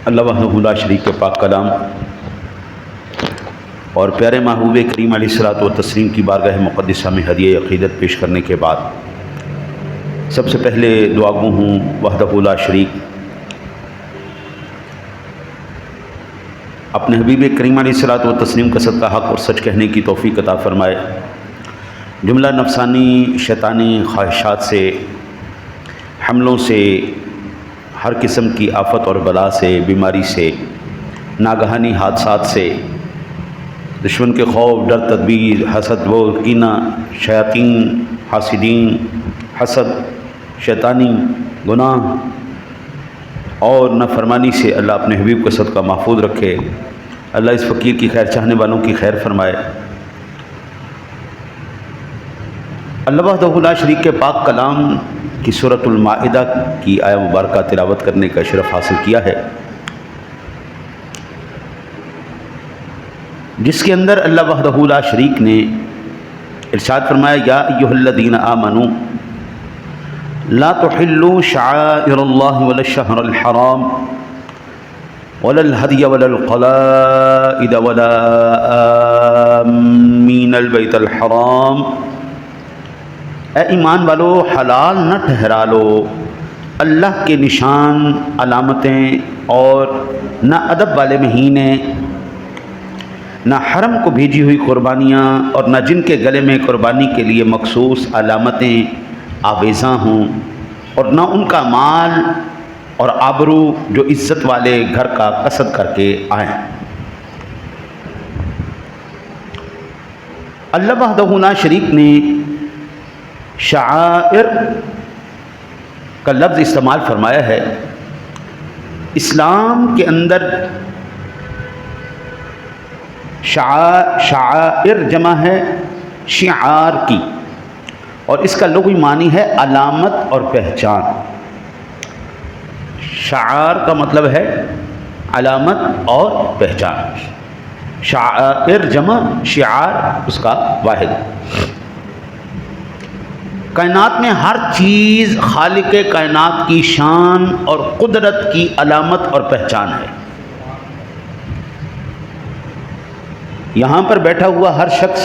اللہ وحدہ لا شریک کے پاک کلام اور پیارے محبوب کریم علیہ الصلوۃ والتسلیم کی بارگاہ مقدسہ میں ہدیہ عقیدت پیش کرنے کے بعد سب سے پہلے دعا گو ہوں وحدہ لا شریک اپنے حبیب کریم علیہ الصلوۃ والتسلیم کا صدقہ حق اور سچ کہنے کی توفیق عطا فرمائے، جملہ نفسانی شیطانی خواہشات سے، حملوں سے، ہر قسم کی آفت اور بلا سے، بیماری سے، ناگہانی حادثات سے، دشمن کے خوف، ڈر، تدبیر، حسد و کینہ، شیاطین، حاسدین، حسد، شیطانی، گناہ اور نافرمانی سے اللہ اپنے حبیب کا صدقہ محفوظ رکھے۔ اللہ اس فقیر کی خیر چاہنے والوں کی خیر فرمائے۔ اللہ وحدہ لا شریک کے پاک کلام کی سورۃ المائدہ کی آیہ مبارکہ تلاوت کرنے کا شرف حاصل کیا ہے، جس کے اندر اللہ وحدہ لا شریک نے ارشاد فرمایا، یا ایھا الذین آمنوا لا تحلوا شعائر اللہ ولا الشہر الحرام ولا الہدی ولا القلائد ولا آمین البیت الحرام، اے ایمان والو حلال نہ ٹھہرا لو اللہ کے نشان، علامتیں اور نہ ادب والے مہینے، نہ حرم کو بھیجی ہوئی قربانیاں، اور نہ جن کے گلے میں قربانی کے لیے مخصوص علامتیں آویزاں ہوں، اور نہ ان کا مال اور آبرو جو عزت والے گھر کا قصد کر کے آئیں۔ اللہ وحدہ لا شریک نے شعائر کا لفظ استعمال فرمایا ہے۔ اسلام کے اندر شعائر جمع ہے شعار کی، اور اس کا لغوی معنی ہے علامت اور پہچان۔ شعار کا مطلب ہے علامت اور پہچان، شعائر جمع شعار اس کا واحد۔ کائنات میں ہر چیز خالق کائنات کی شان اور قدرت کی علامت اور پہچان ہے۔ یہاں پر بیٹھا ہوا ہر شخص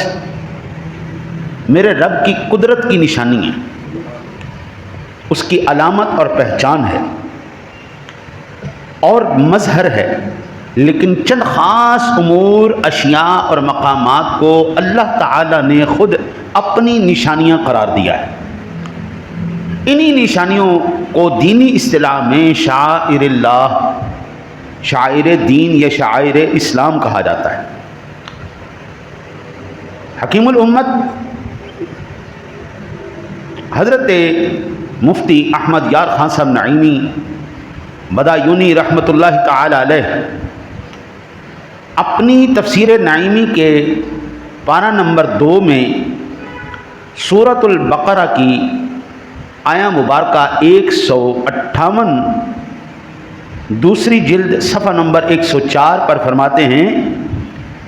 میرے رب کی قدرت کی نشانی ہے، اس کی علامت اور پہچان ہے اور مظہر ہے، لیکن چند خاص امور، اشیاء اور مقامات کو اللہ تعالی نے خود اپنی نشانیاں قرار دیا ہے۔ انہی نشانیوں کو دینی اصطلاح میں شعائر اللہ، شعائر دین یا شعائر اسلام کہا جاتا ہے۔ حکیم الامت حضرت مفتی احمد یار خان صاحب نعیمی بدایونی رحمۃ اللہ تعالی علیہ اپنی تفسیر نعیمی کے پارہ نمبر 2 میں سورۃ البقرہ کی آیہ مبارکہ 158 دوسری جلد صفحہ نمبر 104 پر فرماتے ہیں،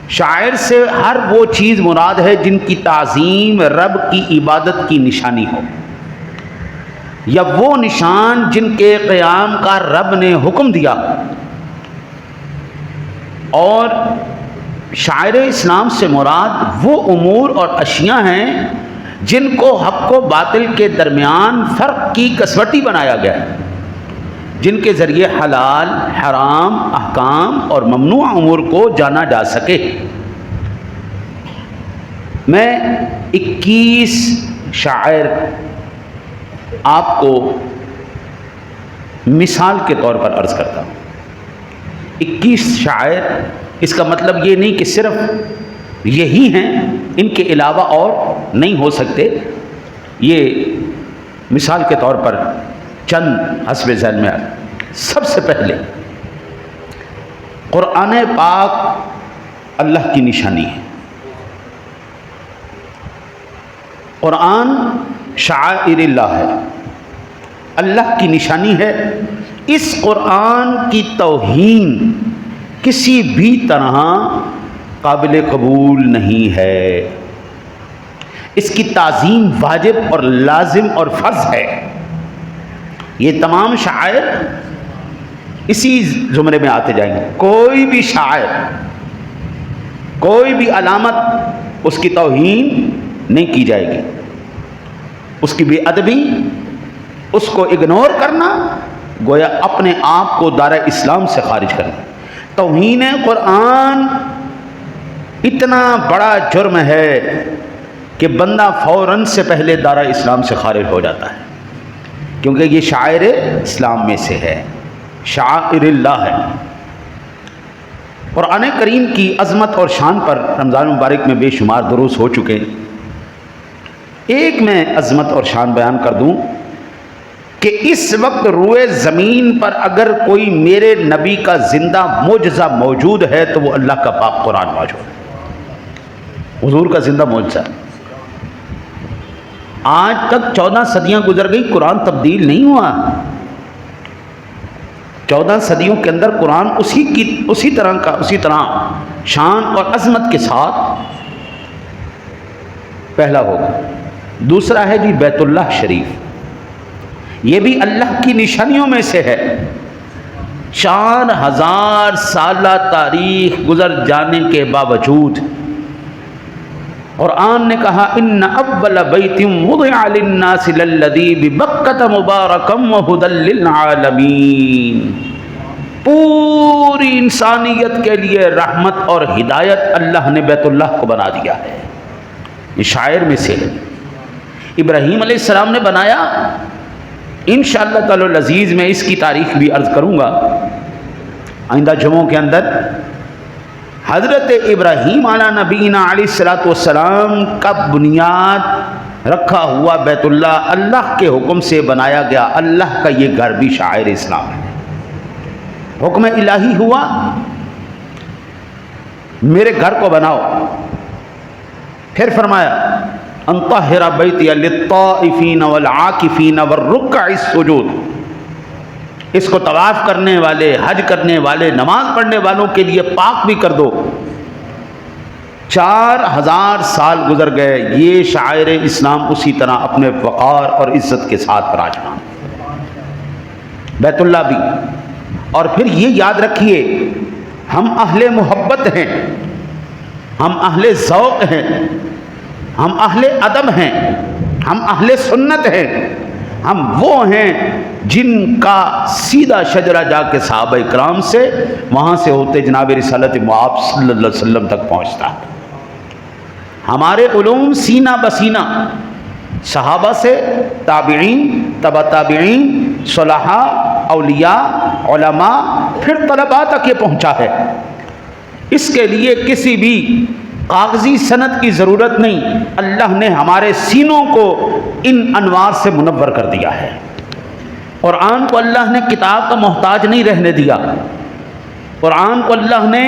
شاعر سے ہر وہ چیز مراد ہے جن کی تعظیم رب کی عبادت کی نشانی ہو، یا وہ نشان جن کے قیام کا رب نے حکم دیا، اور شاعر اسلام سے مراد وہ امور اور اشیاء ہیں جن کو حق و باطل کے درمیان فرق کی کسوٹی بنایا گیا ہے، جن کے ذریعے حلال، حرام، احکام اور ممنوع امور کو جانا جا سکے۔ میں 21 شعائر آپ کو مثال کے طور پر عرض کرتا ہوں۔ 21 شعائر، اس کا مطلب یہ نہیں کہ صرف یہی ہیں، ان کے علاوہ اور نہیں ہو سکتے۔ یہ مثال کے طور پر چند حسب ذہن میں سب سے پہلے قرآن پاک اللہ کی نشانی ہے۔ قرآن شعائر اللہ ہے، اللہ کی نشانی ہے۔ اس قرآن کی توہین کسی بھی طرح قابل قبول نہیں ہے۔ اس کی تعظیم واجب اور لازم اور فرض ہے۔ یہ تمام شعائر اسی زمرے میں آتے جائیں گے. کوئی بھی شاعر، کوئی بھی علامت اس کی توہین نہیں کی جائے گی. اس کی بے ادبی، اس کو اگنور کرنا گویا اپنے آپ کو دائرہ اسلام سے خارج کرنا. توہین قرآن اتنا بڑا جرم ہے کہ بندہ فوراً سے پہلے دائرہ اسلام سے خارج ہو جاتا ہے، کیونکہ یہ شاعر اسلام میں سے ہے، شاعر اللہ ہے. قرآن کریم کی عظمت اور شان پر رمضان مبارک میں بے شمار دروس ہو چکے. ایک میں عظمت اور شان بیان کر دوں کہ اس وقت روئے زمین پر اگر کوئی میرے نبی کا زندہ معجزہ موجود ہے تو وہ اللہ کا پاک قرآن موجود ہے، حضور کا زندہ معجزہ. آج تک 14 صدیاں گزر گئی، قرآن تبدیل نہیں ہوا. 14 صدیوں کے اندر قرآن اسی طرح شان اور عظمت کے ساتھ پہلا ہوگا. دوسرا ہے جی بیت اللہ شریف، یہ بھی اللہ کی نشانیوں میں سے ہے. 4000 سالہ تاریخ گزر جانے کے باوجود قرآن نے کہا ان اول بیت وضع للناس للذی ببکۃ مبارکا وہدی للعالمین. پوری انسانیت کے لیے رحمت اور ہدایت اللہ نے بیت اللہ کو بنا دیا ہے. یہ شاعر میں سے ہے. ابراہیم علیہ السلام نے بنایا. انشاءاللہ تعالی العزیز میں اس کی تاریخ بھی عرض کروں گا آئندہ جمعوں کے اندر. حضرت ابراہیم علیہ نبینا علیہ الصلوۃ والسلام کا بنیاد رکھا ہوا بیت اللہ اللہ کے حکم سے بنایا گیا. اللہ کا یہ گھر بھی شاعر اسلام ہے. حکم الہی ہوا میرے گھر کو بناؤ. پھر فرمایا ان طہر بیتی للطائفین والعاکفین والرکع السجود. اس کو طواف کرنے والے، حج کرنے والے، نماز پڑھنے والوں کے لیے پاک بھی کر دو. 4000 سال گزر گئے، یہ شاعر اسلام اسی طرح اپنے وقار اور عزت کے ساتھ براجمان. بیت اللہ بھی. اور پھر یہ یاد رکھیے ہم اہل محبت ہیں، ہم اہل ذوق ہیں، ہم اہل ادب ہیں، ہم اہل سنت ہیں. ہم وہ ہیں جن کا سیدھا شجرہ جا کے صحابہ اکرام سے وہاں سے ہوتے جناب رسالت مآب صلی اللہ علیہ وسلم تک پہنچتا ہے. ہمارے علوم سینہ بسینہ صحابہ سے، تابعین، تبع تابعین، صلحاء، اولیاء، علماء، پھر طلباء تک یہ پہنچا ہے. اس کے لیے کسی بھی کاغذی سند کی ضرورت نہیں. اللہ نے ہمارے سینوں کو ان انوار سے منور کر دیا ہے. قرآن کو اللہ نے کتاب کا محتاج نہیں رہنے دیا. قرآن کو اللہ نے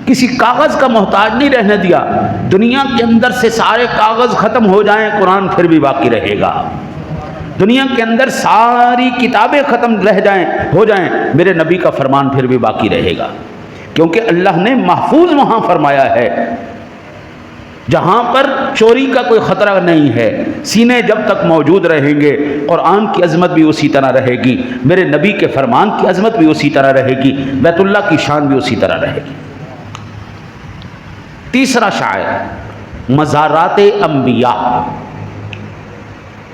کسی کاغذ کا محتاج نہیں رہنے دیا. دنیا کے اندر سے سارے کاغذ ختم ہو جائیں قرآن پھر بھی باقی رہے گا. دنیا کے اندر ساری کتابیں ختم ہو جائیں میرے نبی کا فرمان پھر بھی باقی رہے گا. کیونکہ اللہ نے محفوظ وہاں فرمایا ہے جہاں پر چوری کا کوئی خطرہ نہیں ہے. سینے جب تک موجود رہیں گے قرآن کی عظمت بھی اسی طرح رہے گی، میرے نبی کے فرمان کی عظمت بھی اسی طرح رہے گی، بیت اللہ کی شان بھی اسی طرح رہے گی. تیسرا شاعر مزارات انبیاء.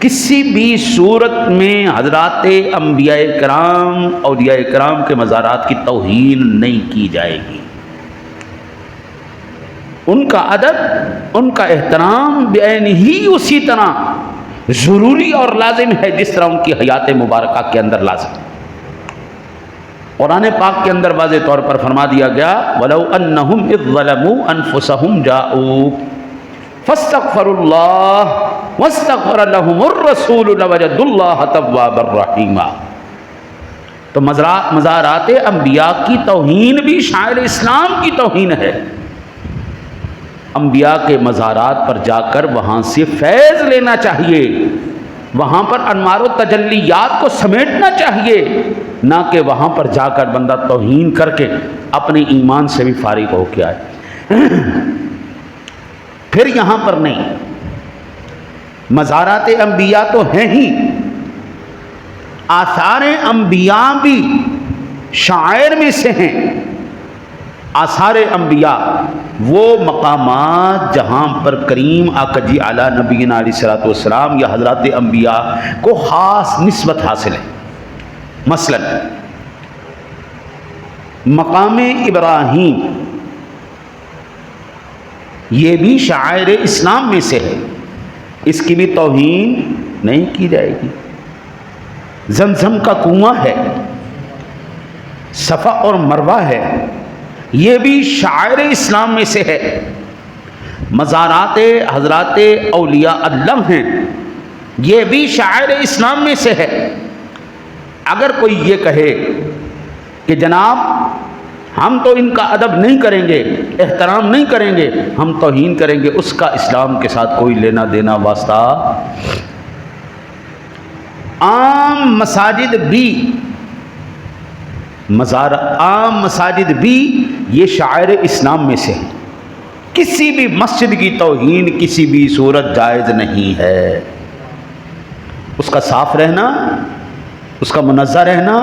کسی بھی صورت میں حضرات انبیاء کرام، اولیاء کرام کے مزارات کی توہین نہیں کی جائے گی. ان کا ادب، ان کا احترام بعین ہی اسی طرح ضروری اور لازم ہے جس طرح ان کی حیات مبارکہ کے اندر لازم. قرآن پاک کے اندر واضح طور پر فرما دیا گیا وَلَوْ أَنَّهُمْ إِذْ ظَلَمُوا أَنفُسَهُمْ جَاءُوكَ فَاسْتَغْفَرُوا اللَّهَ وَاسْتَغْفَرَ لَهُمُ الرَّسُولُ لَوَجَدُوا اللَّهَ تَوَّابًا رَحِيمًا. تو مزارات انبیاء کی توہین بھی شاعر اسلام کی توہین ہے. انبیاء کے مزارات پر جا کر وہاں سے فیض لینا چاہیے، وہاں پر انوار و تجلیات کو سمیٹنا چاہیے، نہ کہ وہاں پر جا کر بندہ توہین کر کے اپنے ایمان سے بھی فارغ ہو کے آئے. پھر یہاں پر نہیں، مزارات انبیاء تو ہیں ہی، آثار انبیاء بھی شاعر میں سے ہیں آثار انبیاء، وہ مقامات جہاں پر کریم آقا جی اعلیٰ نبینا علیہ الصلوۃ والسلام یا حضرات انبیاء کو خاص نسبت حاصل ہے۔ مثلا مقام ابراہیم یہ بھی شعائر اسلام میں سے ہے، اس کی بھی توہین نہیں کی جائے گی۔ زمزم کا کنواں ہے، صفا اور مروہ ہے، یہ بھی شعائر اسلام میں سے ہے۔ مزارات حضرات اولیاء اللہ ہیں، یہ بھی شعائر اسلام میں سے ہے۔ اگر کوئی یہ کہے کہ جناب ہم تو ان کا ادب نہیں کریں گے، احترام نہیں کریں گے، ہم توہین کریں گے، اس کا اسلام کے ساتھ کوئی لینا دینا واسطہ۔ عام مساجد بھی عام مساجد بھی یہ شعائر اسلام میں سے ہیں۔ کسی بھی مسجد کی توہین کسی بھی صورت جائز نہیں ہے۔ اس کا صاف رہنا، اس کا منزہ رہنا،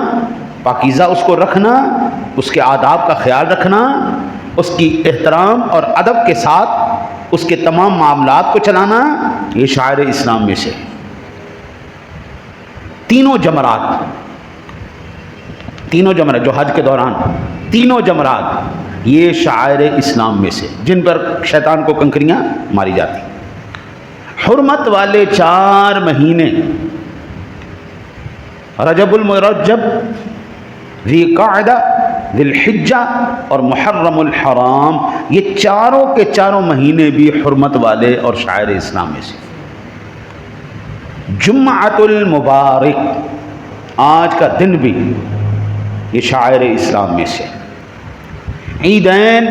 پاکیزہ اس کو رکھنا، اس کے آداب کا خیال رکھنا، اس کی احترام اور ادب کے ساتھ اس کے تمام معاملات کو چلانا، یہ شعائر اسلام میں سے ہے۔ تینوں جمرات جو حج کے دوران تینوں جمرات یہ شعائر اسلام میں سے، جن پر شیطان کو کنکریاں ماری جاتی۔ حرمت والے 4 مہینے رجب المرجب، ذی قعدہ، ذی الحجہ اور محرم الحرام، یہ چاروں کے چاروں مہینے بھی حرمت والے اور شعائر اسلام میں سے۔ جمعۃ المبارک، آج کا دن بھی یہ شعائر اسلام میں سے۔ عیدین،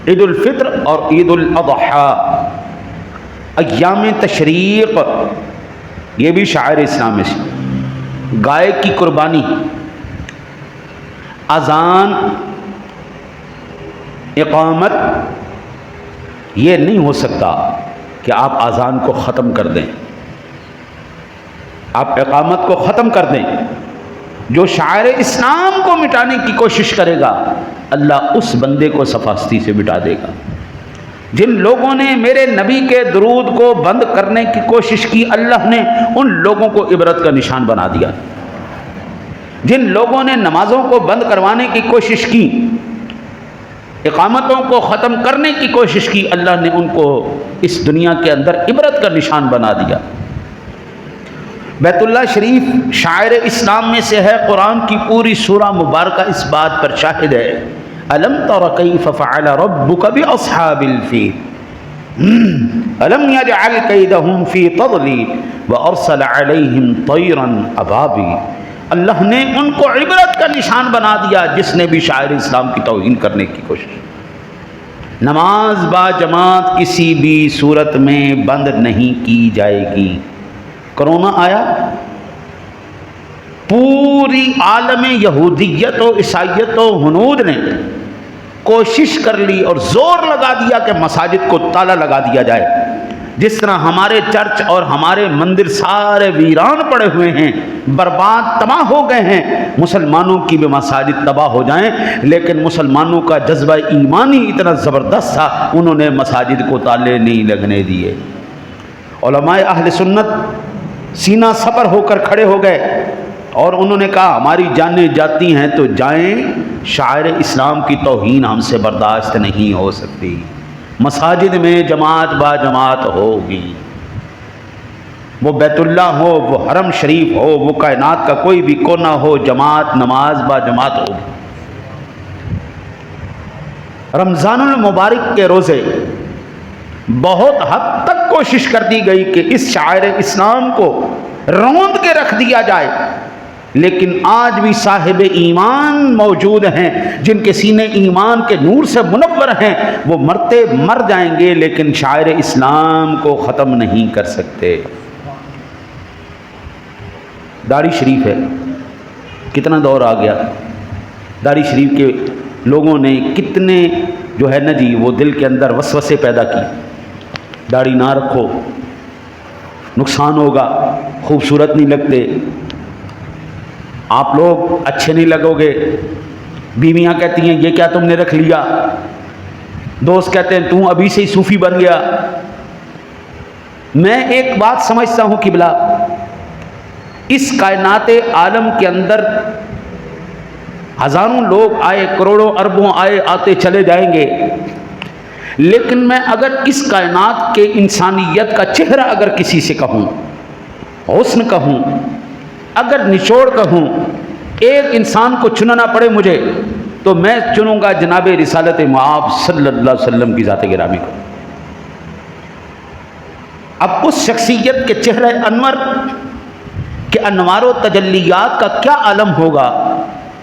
عید الفطر اور عید الاضحیٰ، ایام تشریق، یہ بھی شعائر اسلام میں سے۔ گائے کی قربانی، اذان، اقامت، یہ نہیں ہو سکتا کہ آپ اذان کو ختم کر دیں، آپ اقامت کو ختم کر دیں۔ جو شاعر اسلام کو مٹانے کی کوشش کرے گا اللہ اس بندے کو صفاستی سے مٹا دے گا۔ جن لوگوں نے میرے نبی کے درود کو بند کرنے کی کوشش کی اللہ نے ان لوگوں کو عبرت کا نشان بنا دیا۔ جن لوگوں نے نمازوں کو بند کروانے کی کوشش کی، اقامتوں کو ختم کرنے کی کوشش کی، اللہ نے ان کو اس دنیا کے اندر عبرت کا نشان بنا دیا۔ بیت اللہ شریف شاعر اسلام میں سے ہے، قرآن کی پوری سورہ مبارکہ اس بات پر شاہد ہے۔ الم تر کیف فعل ربک باصحاب الفیل الم یجعل کیدہم فی تضلیل وارسل علیہم طیرا ابابیل۔ اللہ نے ان کو عبرت کا نشان بنا دیا جس نے بھی شاعر اسلام کی توہین کرنے کی کوشش۔ نماز با جماعت کسی بھی صورت میں بند نہیں کی جائے گی۔ کرونا آیا، پوری عالم یہودیت و عیسائیت و ہنود نے کوشش کر لی اور زور لگا دیا کہ مساجد کو تالا لگا دیا جائے۔ جس طرح ہمارے چرچ اور ہمارے مندر سارے ویران پڑے ہوئے ہیں، برباد تباہ ہو گئے ہیں، مسلمانوں کی بھی مساجد تباہ ہو جائیں، لیکن مسلمانوں کا جذبہ ایمانی اتنا زبردست تھا انہوں نے مساجد کو تالے نہیں لگنے دیے۔ علماء اہل سنت سینہ سپر ہو کر کھڑے ہو گئے اور انہوں نے کہا ہماری جانیں جاتی ہیں تو جائیں، شاعر اسلام کی توہین ہم سے برداشت نہیں ہو سکتی۔ مساجد میں جماعت با جماعت ہوگی، وہ بیت اللہ ہو، وہ حرم شریف ہو، وہ کائنات کا کوئی بھی کونا ہو، جماعت نماز با جماعت ہوگی۔ رمضان المبارک کے روزے بہت حد تک کوشش کر دی گئی کہ اس شاعر اسلام کو روند کے رکھ دیا جائے، لیکن آج بھی صاحب ایمان موجود ہیں جن کے سینے ایمان کے نور سے منور ہیں، وہ مرتے مر جائیں گے لیکن شاعر اسلام کو ختم نہیں کر سکتے۔ داڑھی شریف ہے، کتنا دور آ گیا، داڑھی شریف کے لوگوں نے کتنے جو ہے نا جی وہ دل کے اندر وسوسے پیدا کی، داڑھی نہ رکھو، نقصان ہوگا، خوبصورت نہیں لگتے۔ آپ لوگ اچھے نہیں لگو گے، بیویاں کہتی ہیں یہ کیا تم نے رکھ لیا، دوست کہتے ہیں تم ابھی سے ہی صوفی بن گیا۔ میں ایک بات سمجھتا ہوں قبلہ، اس کائنات عالم کے اندر ہزاروں لوگ آئے، کروڑوں اربوں آئے، آتے چلے جائیں گے، لیکن میں اگر اس کائنات کے انسانیت کا چہرہ اگر کسی سے کہوں، حسن کہوں، اگر نچوڑ کہوں، ایک انسان کو چننا پڑے مجھے، تو میں چنوں گا جناب رسالت مآب صلی اللہ علیہ وسلم کی ذات گرامی کو۔ اب اس شخصیت کے چہرہ انور کے انوار و تجلیات کا کیا عالم ہوگا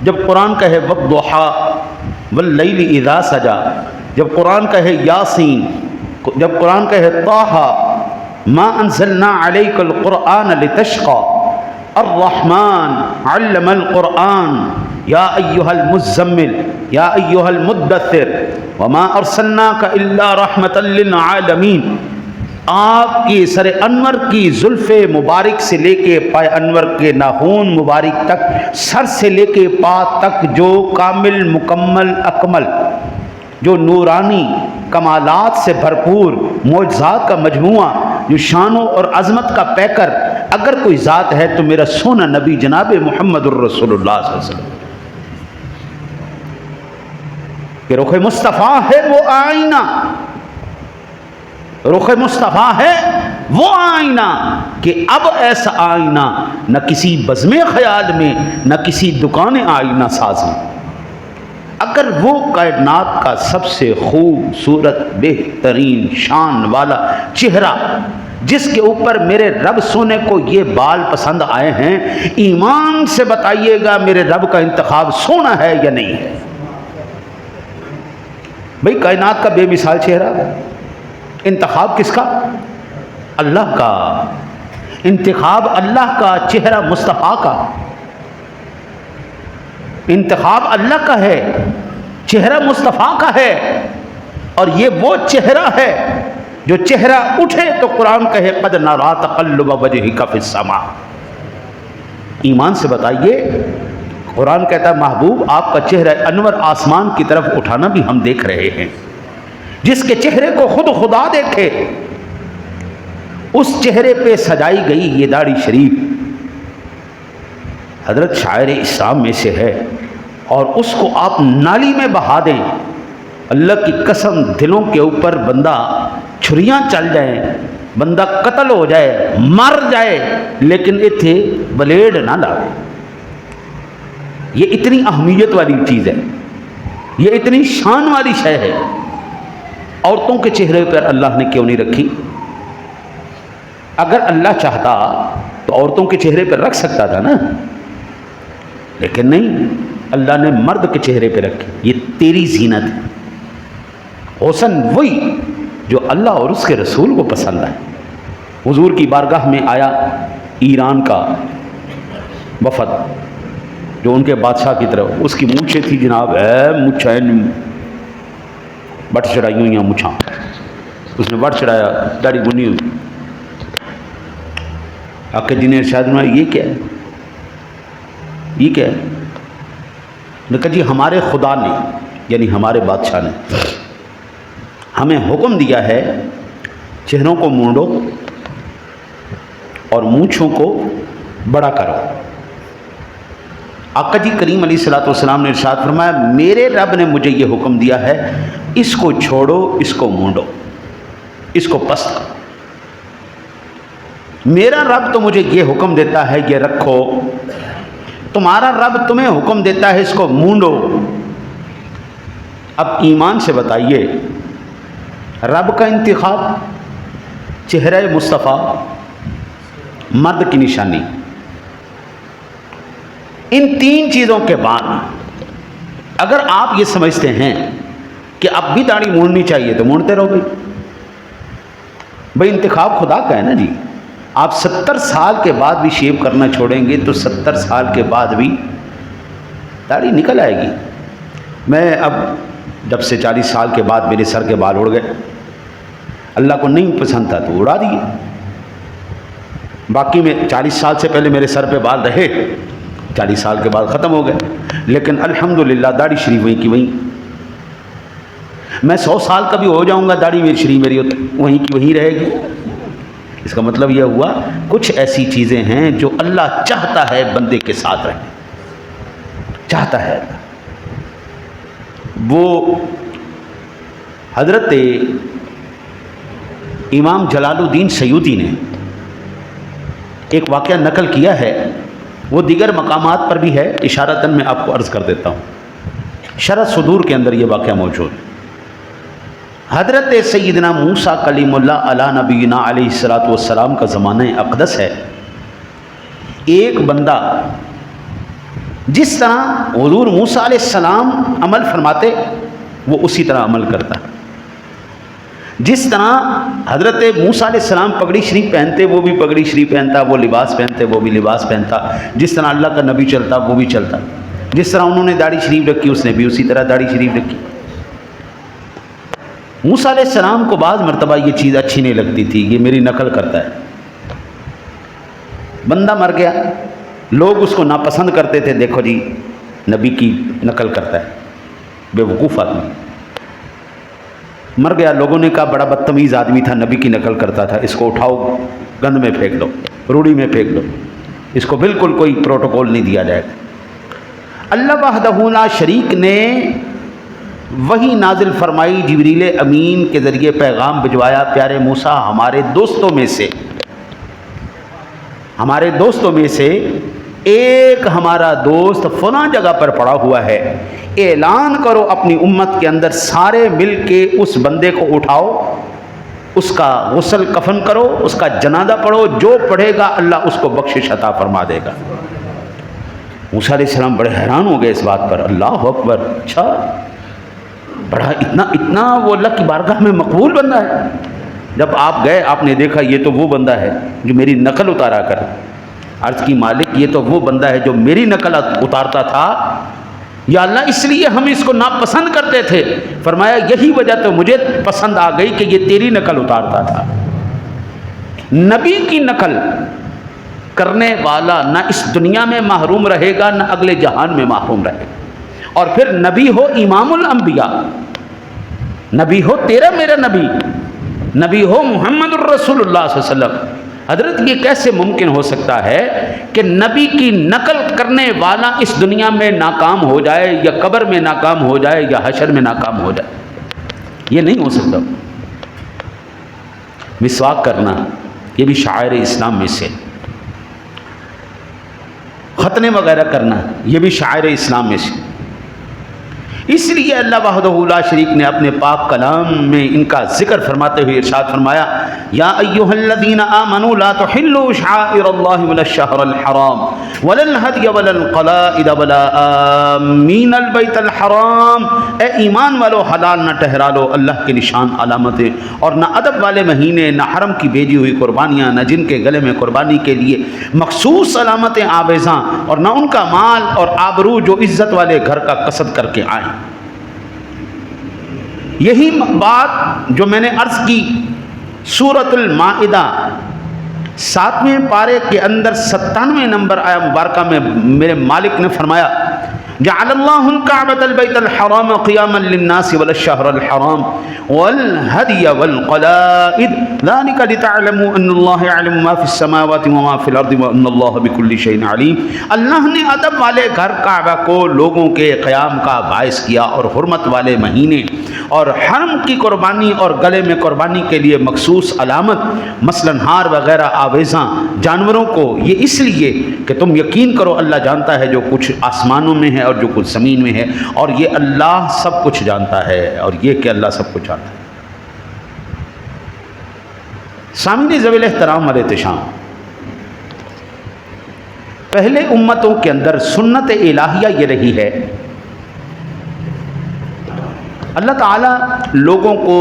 جب قرآن کہے والضحیٰ واللیل اذا سجا، جب قرآن کہے یاسین، جب قرآن کہے طٰہٰ ما انزلنا علیک القرآن لتشقى، الرحمن علم القرآن یا ایہا المزمل یا ایہا المدثر وما ارسلناک الا رحمتا للعالمین۔ آپ کی سر انور کی زلف مبارک سے لے کے پائے انور کے ناخن مبارک تک، سر سے لے کے پا تک جو کامل مکمل اکمل، جو نورانی کمالات سے بھرپور معجزات کا مجموعہ، جو شانوں اور عظمت کا پیکر اگر کوئی ذات ہے تو میرا سونا نبی جناب محمد الرسول اللہ صلی اللہ علیہ وسلم کہ رخ مصطفیٰ ہے وہ آئینہ، رخ مصطفیٰ ہے وہ آئینہ کہ اب ایسا آئینہ نہ کسی بزم خیال میں نہ کسی دکان آئینہ ساز میں۔ اگر وہ کائنات کا سب سے خوبصورت بہترین شان والا چہرہ جس کے اوپر میرے رب سونے کو یہ بال پسند آئے ہیں، ایمان سے بتائیے گا میرے رب کا انتخاب سونا ہے یا نہیں ہے؟ بھئی کائنات کا بے مثال چہرہ، انتخاب کس کا؟ اللہ کا، انتخاب اللہ کا، چہرہ مصطفیٰ کا، انتخاب اللہ کا ہے، چہرہ مصطفیٰ کا ہے، اور یہ وہ چہرہ ہے جو چہرہ اٹھے تو قرآن کہے قد نرا تقلب وجہک فی السماء۔ ایمان سے بتائیے، قرآن کہتا ہے محبوب آپ کا چہرہ انور آسمان کی طرف اٹھانا بھی ہم دیکھ رہے ہیں۔ جس کے چہرے کو خود خدا دیکھے، اس چہرے پہ سجائی گئی یہ داڑھی شریف حضرت شاعر اسلام میں سے ہے، اور اس کو آپ نالی میں بہا دیں، اللہ کی قسم دلوں کے اوپر بندہ چھریاں چل جائیں، بندہ قتل ہو جائے، مر جائے، لیکن اتھے بلیڈ نہ لاوے۔ یہ اتنی اہمیت والی چیز ہے، یہ اتنی شان والی شے ہے، عورتوں کے چہرے پر اللہ نے کیوں نہیں رکھی؟ اگر اللہ چاہتا تو عورتوں کے چہرے پر رکھ سکتا تھا نا، لیکن نہیں، اللہ نے مرد کے چہرے پہ رکھی۔ یہ تیری زینت ہے، حسن وہی جو اللہ اور اس کے رسول کو پسند ہے۔ حضور کی بارگاہ میں آیا ایران کا وفد، جو ان کے بادشاہ کی طرف، اس کی مونچھیں تھی جناب، مونچھیں بٹ چڑھائی ہوئی ہیں مونچھاں، اس نے بٹ چڑھایا، داڑھی بنی ہوئی۔ آقا جی نے ارشاد فرمایا یہ کیا ہے، یہ کیا ہے؟ نے کہا جی ہمارے خدا نے، یعنی ہمارے بادشاہ نے ہمیں حکم دیا ہے چہروں کو مونڈو اور مونچھوں کو بڑا کرو۔ آقا جی کریم علیہ الصلوۃ والسلام نے ارشاد فرمایا میرے رب نے مجھے یہ حکم دیا ہے اس کو چھوڑو، اس کو مونڈو، اس کو پست کرو۔ میرا رب تو مجھے یہ حکم دیتا ہے یہ رکھو، تمہارا رب تمہیں حکم دیتا ہے اس کو مونڈو۔ اب ایمان سے بتائیے، رب کا انتخاب، چہرہ مصطفیٰ، مرد کی نشانی، ان تین چیزوں کے بعد اگر آپ یہ سمجھتے ہیں کہ اب بھی داڑھی مونڈنی چاہیے تو مونڈتے رہو بھائی انتخاب خدا کا ہے نا جی۔ آپ 70 سال کے بعد بھی شیو کرنا چھوڑیں گے تو 70 سال کے بعد بھی داڑھی نکل آئے گی۔ میں اب جب سے 40 سال کے بعد میرے سر کے بال اڑ گئے، اللہ کو نہیں پسند تھا تو اڑا دیے، باقی میں 40 سال سے پہلے میرے سر پہ بال رہے 40 سال کے بعد ختم ہو گئے، لیکن الحمدللہ داڑھی شریف وہیں کی وہیں۔ میں 100 سال کا بھی ہو جاؤں گا، داڑھی میری شریف میری وہیں کی وہیں رہے گی۔ اس کا مطلب یہ ہوا کچھ ایسی چیزیں ہیں جو اللہ چاہتا ہے بندے کے ساتھ رہے، چاہتا ہے اللہ۔ وہ حضرت امام جلال الدین سیوطی نے ایک واقعہ نقل کیا ہے، وہ دیگر مقامات پر بھی ہے، اشارتاً میں آپ کو عرض کر دیتا ہوں۔ شرح صدور کے اندر یہ واقعہ موجود ہے۔ حضرت سیدنا موسیٰ کلیم اللہ علی نبینا علیہ الصلوۃ والسلام کا زمانہ اقدس ہے۔ ایک بندہ جس طرح حضور موسیٰ علیہ السلام عمل فرماتے وہ اسی طرح عمل کرتا، جس طرح حضرت موسیٰ علیہ السلام پگڑی شریف پہنتے وہ بھی پگڑی شریف پہنتا، وہ لباس پہنتے وہ بھی لباس پہنتا، جس طرح اللہ کا نبی چلتا وہ بھی چلتا، جس طرح انہوں نے داڑھی شریف رکھی اس نے بھی اسی طرح داڑھی شریف رکھی۔ موسیٰ علیہ السلام کو بعض مرتبہ یہ چیز اچھی نہیں لگتی تھی، یہ میری نقل کرتا ہے۔ بندہ مر گیا، لوگ اس کو ناپسند کرتے تھے، دیکھو جی نبی کی نقل کرتا ہے، بے وقوف آدمی مر گیا۔ لوگوں نے کہا بڑا بدتمیز آدمی تھا، نبی کی نقل کرتا تھا، اس کو اٹھاؤ گند میں پھینک دو، روڑی میں پھینک دو، اس کو بالکل کوئی پروٹوکول نہیں دیا جائے گا۔ اللہ وحدہ لا شریک نے وہی نازل فرمائی، جبریل امین کے ذریعے پیغام بھجوایا، پیارے موسیٰ ہمارے دوستوں میں سے ایک ہمارا دوست فلاں جگہ پر پڑا ہوا ہے، اعلان کرو اپنی امت کے اندر، سارے مل کے اس بندے کو اٹھاؤ، اس کا غسل کفن کرو، اس کا جنازہ پڑھو، جو پڑھے گا اللہ اس کو بخشش عطا فرما دے گا۔ موسیٰ علیہ السلام بڑے حیران ہو گئے اس بات پر، اللہ اکبر، اچھا بڑا اتنا وہ اللہ کی بارگاہ میں مقبول بندہ ہے۔ جب آپ گئے آپ نے دیکھا یہ تو وہ بندہ ہے جو میری نقل اتارا کر، عرض کی مالک یہ تو وہ بندہ ہے جو میری نقل اتارتا تھا، یا اللہ اس لیے ہم اس کو ناپسند کرتے تھے؟ فرمایا یہی وجہ تو مجھے پسند آ گئی کہ یہ تیری نقل اتارتا تھا۔ نبی کی نقل کرنے والا نہ اس دنیا میں محروم رہے گا نہ اگلے جہان میں محروم رہے گا۔ اور پھر نبی ہو امام الانبیاء، نبی ہو تیرا میرا نبی، نبی ہو محمد الرسول اللہ صلی اللہ علیہ وسلم۔ حضرت یہ کیسے ممکن ہو سکتا ہے کہ نبی کی نقل کرنے والا اس دنیا میں ناکام ہو جائے، یا قبر میں ناکام ہو جائے، یا حشر میں ناکام ہو جائے؟ یہ نہیں ہو سکتا۔ مسواک کرنا یہ بھی شعائر اسلام میں سے، ختنے وغیرہ کرنا یہ بھی شعائر اسلام میں سے۔ اس لیے اللہ وحدہ لا شریک نے اپنے پاک کلام میں ان کا ذکر فرماتے ہوئے ارشاد فرمایا، یا ایھا الذین آمنوا لا تحلوا شعائر اللہ ولا الشہر الحرام ولا الہدی ولا القلائد ولا آمین البیت الحرام۔ اے ایمان والو حلال نہ ٹھہرا لو اللہ کے نشان علامتیں، اور نہ ادب والے مہینے، نہ حرم کی بھیجی ہوئی قربانیاں، نہ جن کے گلے میں قربانی کے لیے مخصوص علامتیں آویزاں، اور نہ ان کا مال اور آبرو جو عزت والے گھر کا قصد کر کے آئیں۔ یہی بات جو میں نے عرض کی سورۃ المائدہ 7ویں پارے کے اندر 97 نمبر آیا مبارکہ میں میرے مالک نے فرمایا، جعل اللہ الکعبۃ البیت الحرام قیاما للناس والشہر الحرام والہدی والقلائد ذلک لتعلموا ان اللہ یعلم ما فی السماوات وما فی الارض وان اللہ بکل شیء علیم۔ اللہ نے ادب والے گھر کعبہ کو لوگوں کے قیام کا باعث کیا، اور حرمت والے مہینے اور حرم کی قربانی اور گلے میں قربانی کے لیے مخصوص علامت مثلاً ہار وغیرہ آویزاں جانوروں کو، یہ اس لیے کہ تم یقین کرو اللہ جانتا ہے جو کچھ آسمانوں میں ہے اور جو کچھ زمین میں ہے، اور یہ اللہ سب کچھ جانتا ہے، اور یہ کہ اللہ سب کچھ جانتا ہے۔ سامعین ذوی الاحترام اور احتشام، پہلے امتوں کے اندر سنت الہیہ یہ رہی ہے، اللہ تعالیٰ لوگوں کو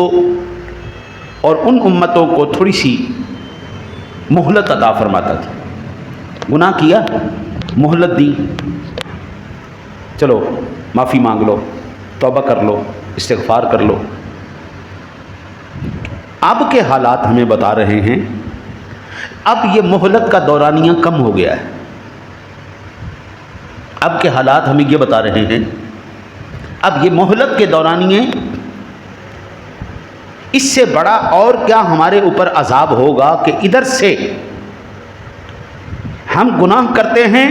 اور ان امتوں کو تھوڑی سی مہلت عطا فرماتا تھا۔ گناہ کیا، مہلت دی، چلو معافی مانگ لو، توبہ کر لو، استغفار کر لو۔ اب کے حالات ہمیں بتا رہے ہیں اب یہ مہلت کا دورانیہ کم ہو گیا ہے، اب کے حالات ہمیں یہ بتا رہے ہیں، اب یہ مہلت کے دورانیے، اس سے بڑا اور کیا ہمارے اوپر عذاب ہوگا کہ ادھر سے ہم گناہ کرتے ہیں،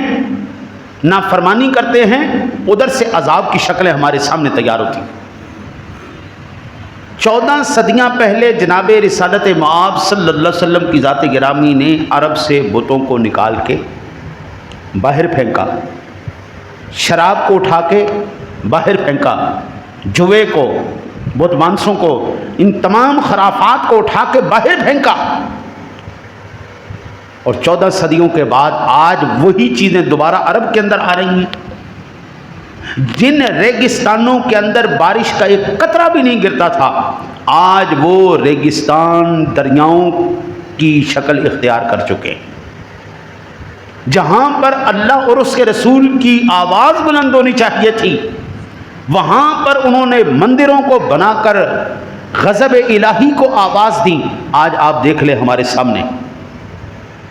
نافرمانی کرتے ہیں، ادھر سے عذاب کی شکلیں ہمارے سامنے تیار ہوتی ہیں۔ 14 صدیاں پہلے جناب رسالت مآب صلی اللہ علیہ وسلم کی ذات گرامی نے عرب سے بتوں کو نکال کے باہر پھینکا، شراب کو اٹھا کے باہر پھینکا، جوے کو، بت مانسوں کو، ان تمام خرافات کو اٹھا کے باہر پھینکا، اور 14 صدیوں کے بعد آج وہی چیزیں دوبارہ عرب کے اندر آ رہی ہیں۔ جن ریگستانوں کے اندر بارش کا ایک قطرہ بھی نہیں گرتا تھا، آج وہ ریگستان دریاؤں کی شکل اختیار کر چکے ہیں۔ جہاں پر اللہ اور اس کے رسول کی آواز بلند ہونی چاہیے تھی، وہاں پر انہوں نے مندروں کو بنا کر غضب الہی کو آواز دی۔ آج آپ دیکھ لیں ہمارے سامنے،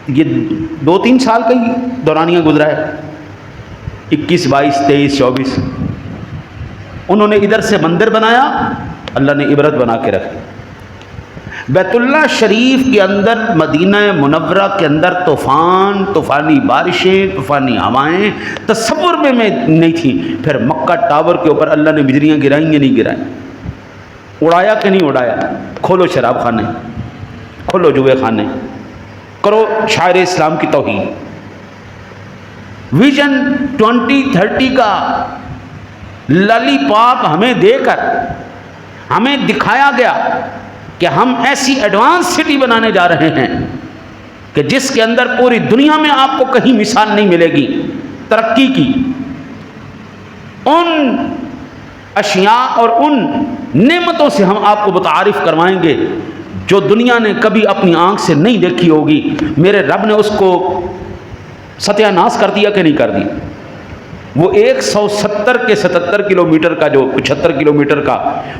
یہ 2-3 سال کا ہی دورانیہ گزرا ہے، 21، 22، 23، 24، انہوں نے ادھر سے مندر بنایا، اللہ نے عبرت بنا کے رکھی۔ بیت اللہ شریف کے اندر، مدینہ منورہ کے اندر طوفانی بارشیں، طوفانی ہوائیں تصور میں نہیں تھیں۔ پھر مکہ ٹاور کے اوپر اللہ نے بجلیاں گرائیں یا نہیں گرائیں؟ اڑایا کہ نہیں اڑایا؟ کھولو شراب خانے، کھولو جوے خانے، کرو شاعر اسلام کی توہین۔ ویژن 2030 کا لالی پاپ ہمیں دے کر ہمیں دکھایا گیا کہ ہم ایسی ایڈوانس سٹی بنانے جا رہے ہیں کہ جس کے اندر پوری دنیا میں آپ کو کہیں مثال نہیں ملے گی ترقی کی۔ ان اشیاء اور ان نعمتوں سے ہم آپ کو متعارف کروائیں گے جو دنیا نے کبھی اپنی آنکھ سے نہیں دیکھی ہوگی۔ میرے رب نے اس کو ستیہ ناش کر دیا کہ نہیں کر دی؟ وہ 170 کے 77 کلومیٹر کا، جو 75 کلومیٹر کا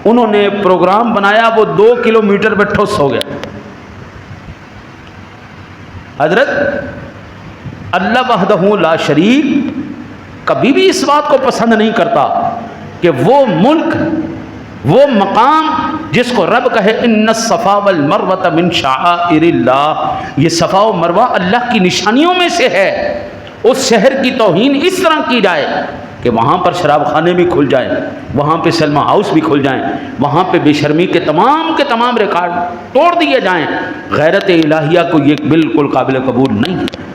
انہوں نے پروگرام بنایا، وہ 2 کلومیٹر پہ ٹھوس ہو گیا۔ حضرت اللہ وحدہ لا شریک کبھی بھی اس بات کو پسند نہیں کرتا کہ وہ ملک، وہ مقام جس کو رب کہے ان الصفا والمروہ من شعائر اللہ، یہ صفا و مروہ اللہ کی نشانیوں میں سے ہے، اس شہر کی توہین اس طرح کی جائے کہ وہاں پر شراب خانے بھی کھل جائیں، وہاں پہ سلما ہاؤس بھی کھل جائیں، وہاں پہ بے شرمی کے تمام ریکارڈ توڑ دیے جائیں۔ غیرت الہیہ کو یہ بالکل قابل قبول نہیں ہے۔